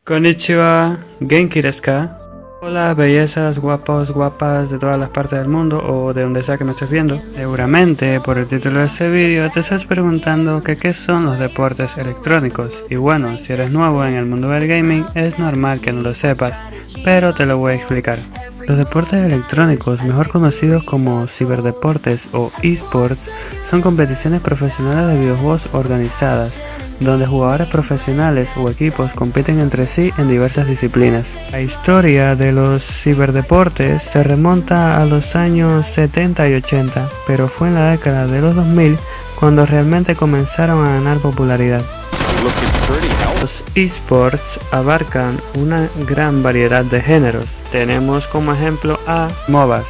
Konnichiwa, Genki desu ka? Hola bellezas, guapos, guapas de todas las partes del mundo o de donde sea que me estés viendo. Seguramente por el título de este vídeo te estás preguntando que qué son los deportes electrónicos. Y bueno, si eres nuevo en el mundo del gaming es normal que no lo sepas, pero te lo voy a explicar. Los deportes electrónicos, mejor conocidos como ciberdeportes o esports, son competiciones profesionales de videojuegos organizadas, donde jugadores profesionales o equipos compiten entre sí en diversas disciplinas. La historia de los ciberdeportes se remonta a los años 70 y 80, pero fue en la década de los 2000 cuando realmente comenzaron a ganar popularidad. Los esports abarcan una gran variedad de géneros. Tenemos como ejemplo a MOBAs.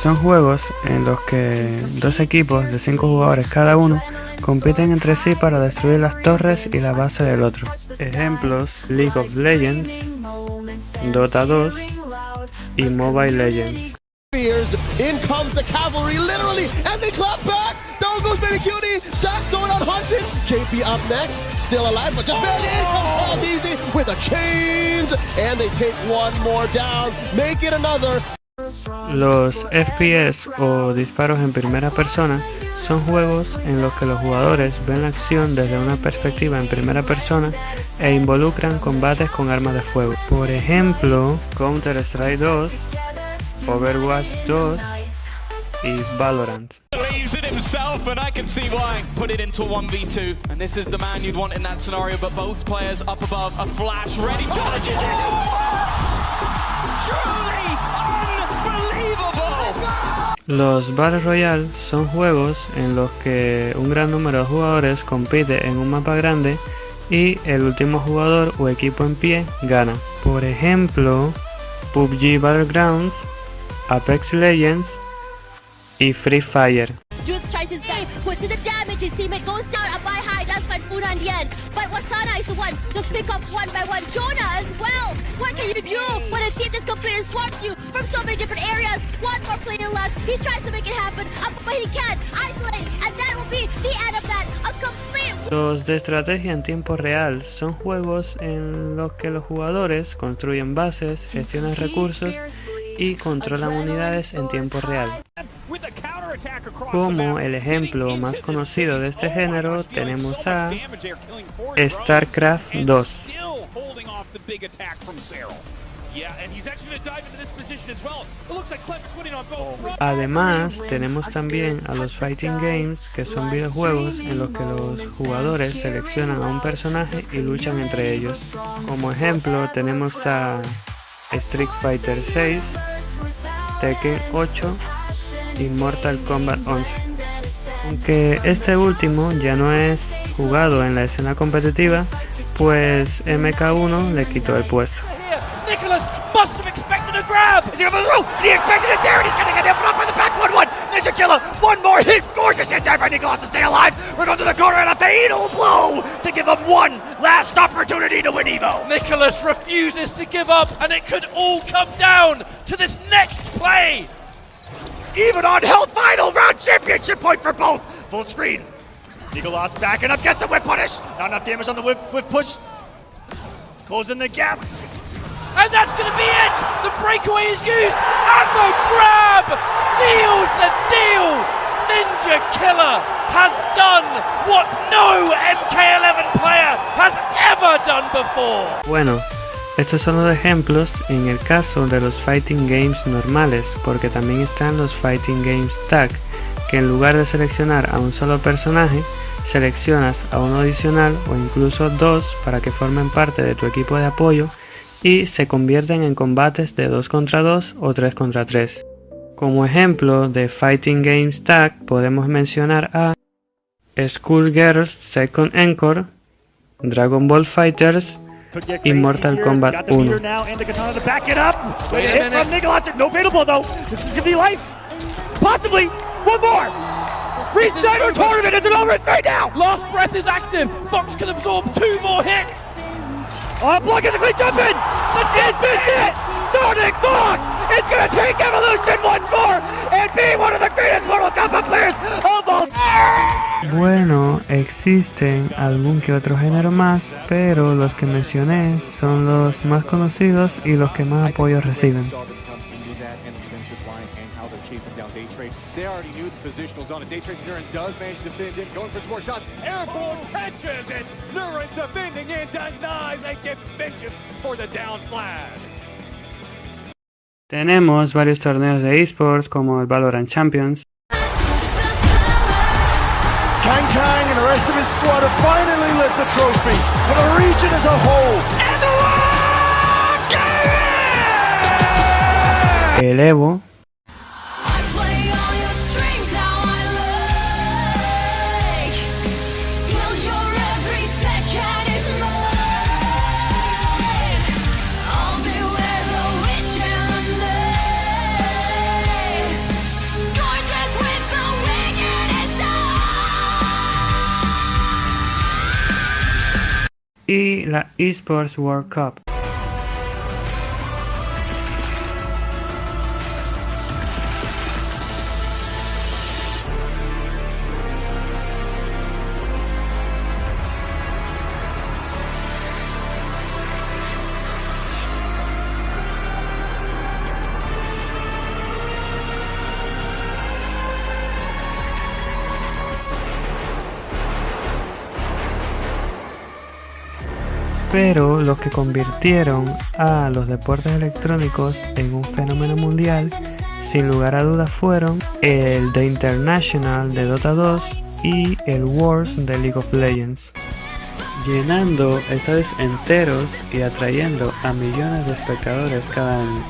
Son juegos en los que dos equipos de 5 jugadores cada uno compiten entre sí para destruir las torres y la base del otro. Ejemplos: League of Legends, Dota 2 y Mobile Legends. In comes the cavalry, literally, and they clap back. Down goes Cutie. Dax going on hunting. JP up next, still alive, but just barely in comes Paul Easy with the chains, and they take one more down, make it another. Los FPS o disparos en primera persona son juegos en los que los jugadores ven la acción desde una perspectiva en primera persona e involucran combates con armas de fuego. Por ejemplo, Counter-Strike 2, Overwatch 2 y Valorant. Believes in himself, and I can see why. Put it into a 1v2, and this is the man you'd want in that scenario, but both players up above, a flash ready, dodges it. Truly unbelievable! Los Battle Royale son juegos en los que un gran número de jugadores compite en un mapa grande y el último jugador o equipo en pie gana. Por ejemplo, PUBG Battlegrounds, Apex Legends y Free Fire. Jules tries his best, puts in the damage, his teammate goes down, up by high, does find Funa in the end. But Wasana is the one, just pick up one by one. Jonah as well! What can you do when a team just completely swarms you from so many different areas? One more player left, he tries to make it happen, but he can't. Isolate, and that will be the end of that. A complete... Los de estrategia en tiempo real son juegos en los que los jugadores construyen bases, gestionan recursos y controlan unidades en tiempo real. Como el ejemplo más conocido de este género tenemos a StarCraft 2. Además tenemos también a los Fighting Games, que son videojuegos en los que los jugadores seleccionan a un personaje y luchan entre ellos. Como ejemplo tenemos a Street Fighter 6, Tekken 8 y Mortal Kombat 11. Aunque este último ya no es jugado en la escena competitiva, pues MK1 le quitó el puesto. Nicholas must have expected a grab. Is he going to throw? He expected it there, and he's going to get hit off by the back 1-1. Ninja Killer, one more hit. Gorgeous hit there by Nicholas to stay alive. We're going to the corner and a fatal blow to give him one last opportunity to win Evo. Nicholas refuses to give up, and it could all come down to this next play. Even on health, final round championship point for both. Full screen. Nicholas backing up, gets the whip punish. Not enough damage on the whip push. Closing the gap. And that's going to be it! The breakaway is used, and the grab seals the deal! Ninja Killer has done what no MK11 player has ever done before! Bueno, estos son los ejemplos en el caso de los Fighting Games normales, porque también están los Fighting Games Tag, que en lugar de seleccionar a un solo personaje, seleccionas a uno adicional o incluso dos para que formen parte de tu equipo de apoyo y se convierten en combates de 2 contra 2 o 3 contra 3. Como ejemplo de Fighting Games Tag podemos mencionar a Skullgirls Second Encore, Dragon Ball Fighters y Mortal Kombat 1. Reset our tournament, is it over? It's right now! Last breath is active. Fox can absorb 2 more hits. Oh, block is a clean jump in! This is it! Sonic Fox is going to take Evolution once more and be one of the greatest Mortal Kombat players of all time. Bueno, existen algún que otro género más, pero los que mencioné son los más conocidos y los que más apoyo reciben. They already knew the positional zone, and Daytrace Nurin does manage to defend in, going for some more shots. Airborne catches it! Nurin's defending in, denies, and gets vengeance for the down flag. Tenemos varios torneos de esports como el Valorant Champions. Kang Kang and the rest of his squad have finally lifted the trophy for the region as a whole. And the El Evo. Y la Esports World Cup. Pero los que convirtieron a los deportes electrónicos en un fenómeno mundial, sin lugar a dudas fueron el The International de Dota 2 y el Worlds de League of Legends, llenando estadios enteros y atrayendo a millones de espectadores cada año.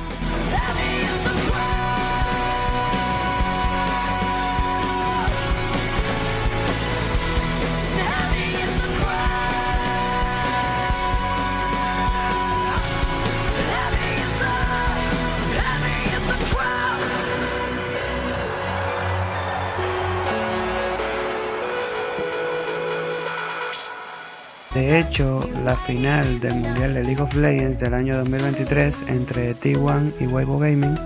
De hecho, la final del Mundial de League of Legends del año 2023 entre T1 y Weibo Gaming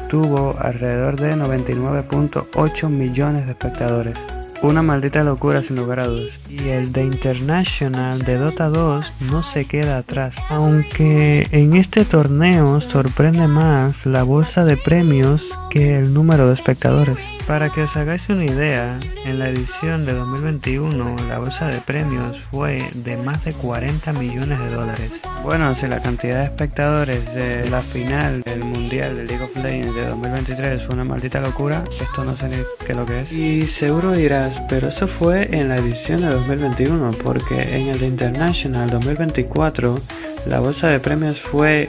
tuvo alrededor de 99.8 millones de espectadores. Una maldita locura sin lugar a dudas. Y el The International de Dota 2 no se queda atrás. Aunque en este torneo sorprende más la bolsa de premios que el número de espectadores. Para que os hagáis una idea, en la edición de 2021 la bolsa de premios fue de más de 40 millones de dólares. Bueno, si la cantidad de espectadores de la final del Mundial de League of Legends de 2023 fue una maldita locura, esto no sé ni qué lo que es. Y seguro dirás, pero eso fue en la edición de 2021, porque en el International 2024 la bolsa de premios fue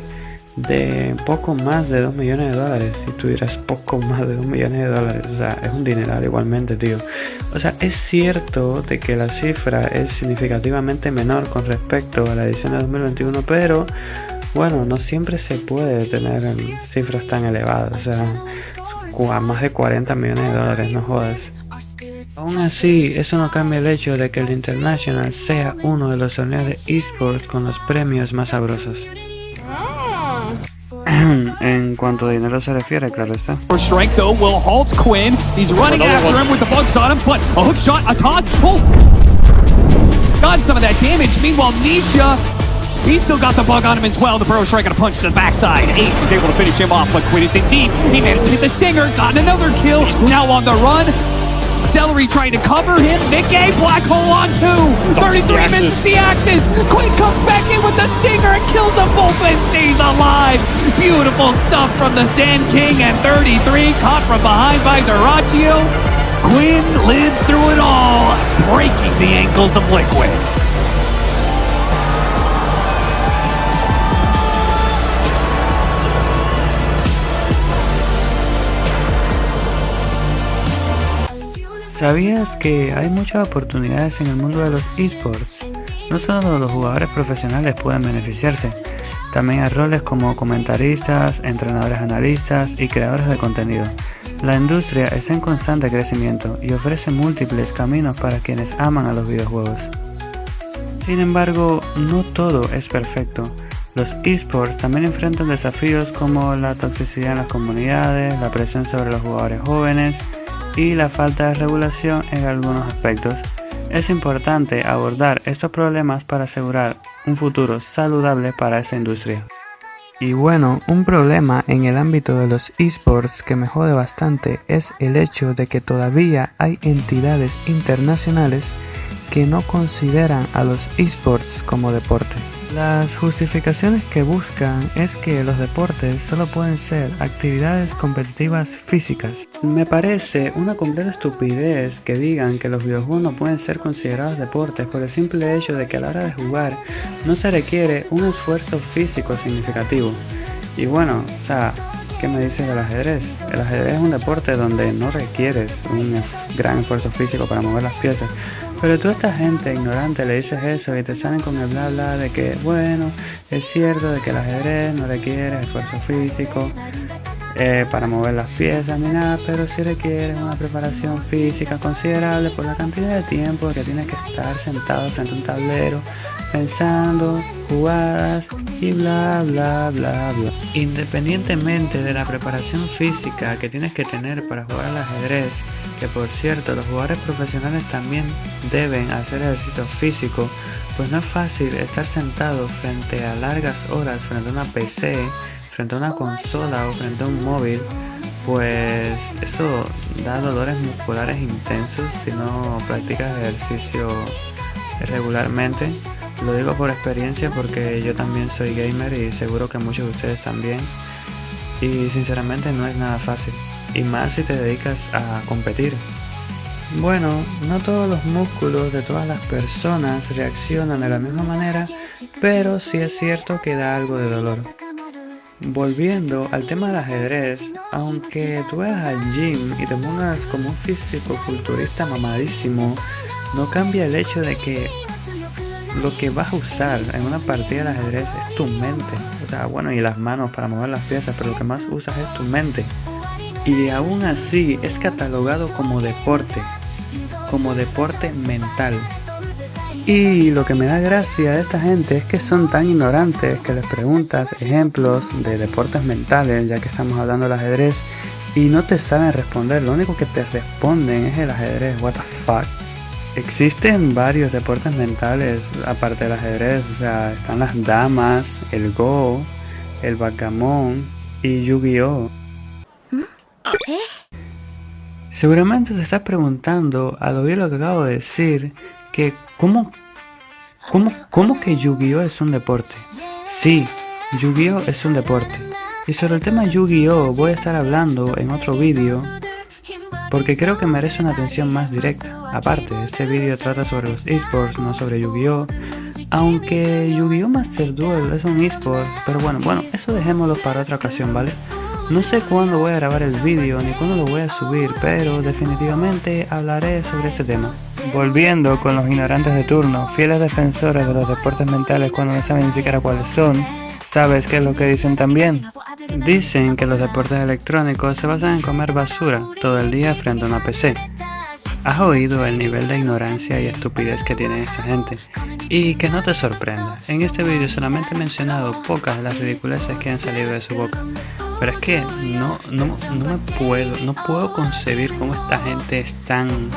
de poco más de 2 millones de dólares. Y tú dirás, poco más de 2 millones de dólares, o sea, es un dineral igualmente, tío. O sea, es cierto de que la cifra es significativamente menor con respecto a la edición de 2021, pero bueno, no siempre se puede tener cifras tan elevadas, o sea, más de 40 millones de dólares, no jodas. Aún así, eso no cambia el hecho de que el International sea uno de los torneos de esports con los premios más sabrosos. En cuanto a dinero se refiere, claro está. Strength though will halt Quinn. He's running after him with the bugs on him, but a hook shot, a toss. Oh, got some of that damage. Meanwhile, Nisha, he's still got the bug on him as well. The Burrow Strike and a punch to the backside. Ace is able to finish him off, but Quinn is in deep. He managed to get the stinger, got another kill. Now on the run. Celery trying to cover him. Nikkei, Black Hole on 2. 33 misses the axes. Quinn comes back in with the stinger and kills them both and stays alive. Beautiful stuff from the Sand King, and 33 caught from behind by Duraccio. Quinn lives through it all, breaking the ankles of Liquid. ¿Sabías que hay muchas oportunidades en el mundo de los esports? No solo los jugadores profesionales pueden beneficiarse, también hay roles como comentaristas, entrenadores analistas y creadores de contenido. La industria está en constante crecimiento y ofrece múltiples caminos para quienes aman a los videojuegos. Sin embargo, no todo es perfecto. Los esports también enfrentan desafíos como la toxicidad en las comunidades, la presión sobre los jugadores jóvenes y la falta de regulación en algunos aspectos. Es importante abordar estos problemas para asegurar un futuro saludable para esa industria. Y bueno, un problema en el ámbito de los esports que me jode bastante es el hecho de que todavía hay entidades internacionales que no consideran a los esports como deporte. Las justificaciones que buscan es que los deportes solo pueden ser actividades competitivas físicas. Me parece una completa estupidez que digan que los videojuegos no pueden ser considerados deportes por el simple hecho de que a la hora de jugar no se requiere un esfuerzo físico significativo. Y bueno, o sea, ¿qué me dices del ajedrez? El ajedrez es un deporte donde no requieres un gran esfuerzo físico para mover las piezas. Pero tú a esta gente ignorante le dices eso y te salen con el bla bla de que bueno, es cierto de que el ajedrez no requiere esfuerzo físico para mover las piezas ni nada, pero sí requiere una preparación física considerable por la cantidad de tiempo que tienes que estar sentado frente a un tablero pensando jugadas y bla bla bla bla. Independientemente de la preparación física que tienes que tener para jugar al ajedrez, que por cierto los jugadores profesionales también deben hacer ejercicio físico, pues no es fácil estar sentado frente a largas horas frente a una PC, frente a una consola o frente a un móvil, pues eso da dolores musculares intensos si no practicas ejercicio regularmente. Lo digo por experiencia porque yo también soy gamer y seguro que muchos de ustedes también, y sinceramente no es nada fácil, y más si te dedicas a competir. Bueno, no todos los músculos de todas las personas reaccionan de la misma manera, pero sí es cierto que da algo de dolor. Volviendo al tema del ajedrez, aunque tú vayas al gym y te pongas como un físico-culturista mamadísimo, no cambia el hecho de que lo que vas a usar en una partida de ajedrez es tu mente. O sea, bueno, y las manos para mover las piezas, pero lo que más usas es tu mente. Y aún así es catalogado como deporte mental. Y lo que me da gracia de esta gente es que son tan ignorantes que les preguntas ejemplos de deportes mentales, ya que estamos hablando del ajedrez, y no te saben responder. Lo único que te responden es el ajedrez. What the fuck. Existen varios deportes mentales aparte del ajedrez, o sea, están las damas, el Go, el backgammon y Yu-Gi-Oh. Seguramente te estás preguntando al oír lo que acabo de decir que ¿cómo que Yu-Gi-Oh es un deporte? Sí, Yu-Gi-Oh es un deporte. Y sobre el tema Yu-Gi-Oh voy a estar hablando en otro vídeo porque creo que merece una atención más directa. Aparte, este vídeo trata sobre los esports, no sobre Yu-Gi-Oh, aunque Yu-Gi-Oh Master Duel es un esport, pero bueno, eso dejémoslo para otra ocasión, ¿vale? No sé cuándo voy a grabar el vídeo ni cuándo lo voy a subir, pero definitivamente hablaré sobre este tema. Volviendo con los ignorantes de turno, fieles defensores de los deportes mentales cuando no saben ni siquiera cuáles son, ¿sabes qué es lo que dicen también? Dicen que los deportes electrónicos se basan en comer basura todo el día frente a una PC. ¿Has oído el nivel de ignorancia y estupidez que tiene esta gente? Y que no te sorprenda, en este vídeo solamente he mencionado pocas de las ridiculeces que han salido de su boca. Pero es que no puedo concebir cómo esta gente es tan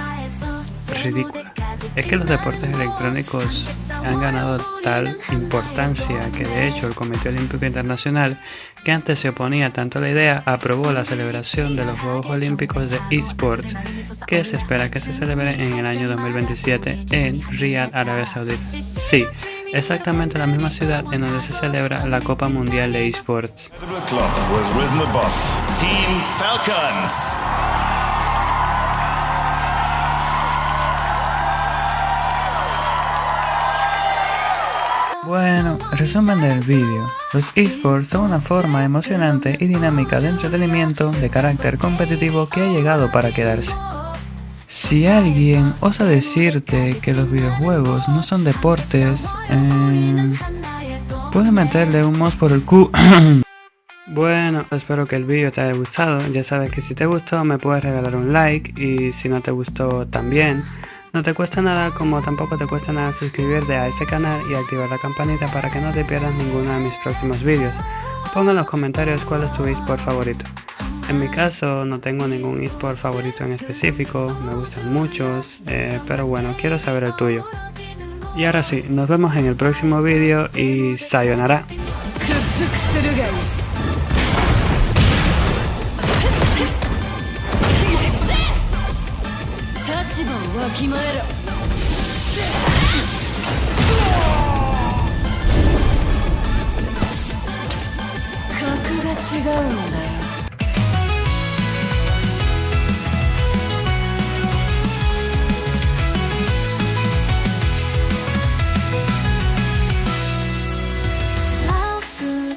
ridícula. Es que los deportes electrónicos han ganado tal importancia que de hecho el Comité Olímpico Internacional, que antes se oponía tanto a la idea, aprobó la celebración de los Juegos Olímpicos de eSports, que se espera que se celebren en el año 2027 en Riyadh, Arabia Saudita. Sí, exactamente la misma ciudad en donde se celebra la Copa Mundial de eSports. Bueno, resumen del vídeo. Los esports son una forma emocionante y dinámica de entretenimiento de carácter competitivo que ha llegado para quedarse. Si alguien osa decirte que los videojuegos no son deportes, puedes meterle un mouse por el cu. Bueno, espero que el vídeo te haya gustado. Ya sabes que si te gustó me puedes regalar un like y si no te gustó también. No te cuesta nada, como tampoco te cuesta nada suscribirte a este canal y activar la campanita para que no te pierdas ninguno de mis próximos vídeos. Pongan en los comentarios cuál es tu eSport favorito. En mi caso no tengo ningún eSport favorito en específico, me gustan muchos, pero bueno, quiero saber el tuyo. Y ahora sí, nos vemos en el próximo vídeo y sayonara. 立場をわきまえろ。格が違うんだよ。マウス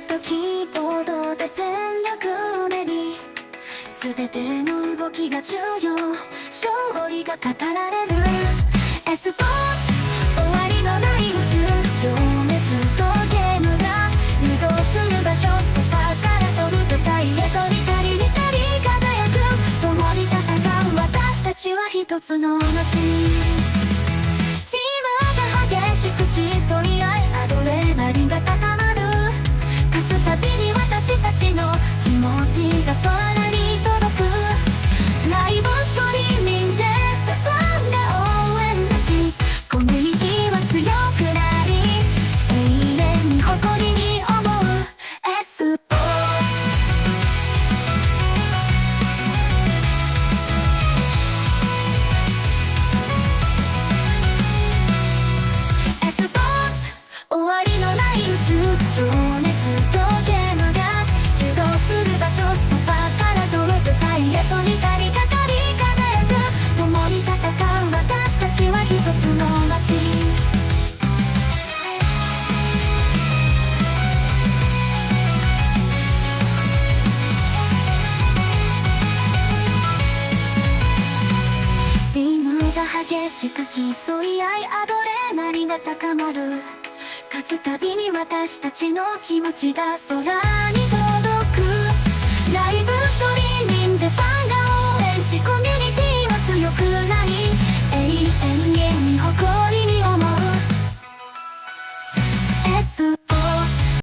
とキーボードで戦略を練り、全ての動きが重要、勝利が語られる。エスポーツ終わりのない宇宙、情熱とゲームが流動する場所、ソファーから飛ぶ舞台へと光に光り輝く。共に戦う私たちは一つの街。チームが激しく競い合い、アドレナリンが高まる。勝つたびに私たちの気持ちが空に届く。ライブストリーミングでファンが応援だし、コミュニティは強くなり、永遠に誇りに思うエスポーツ。エスポーツ終わりのない宇宙、情熱とゲームが流動する場所、ソファーから飛ぶ舞台へと光り輝く。共に戦う私たちは一つの街。チームが激しく競い合い、アドレナリンが高まる。勝つたびに私たちの気持ちが空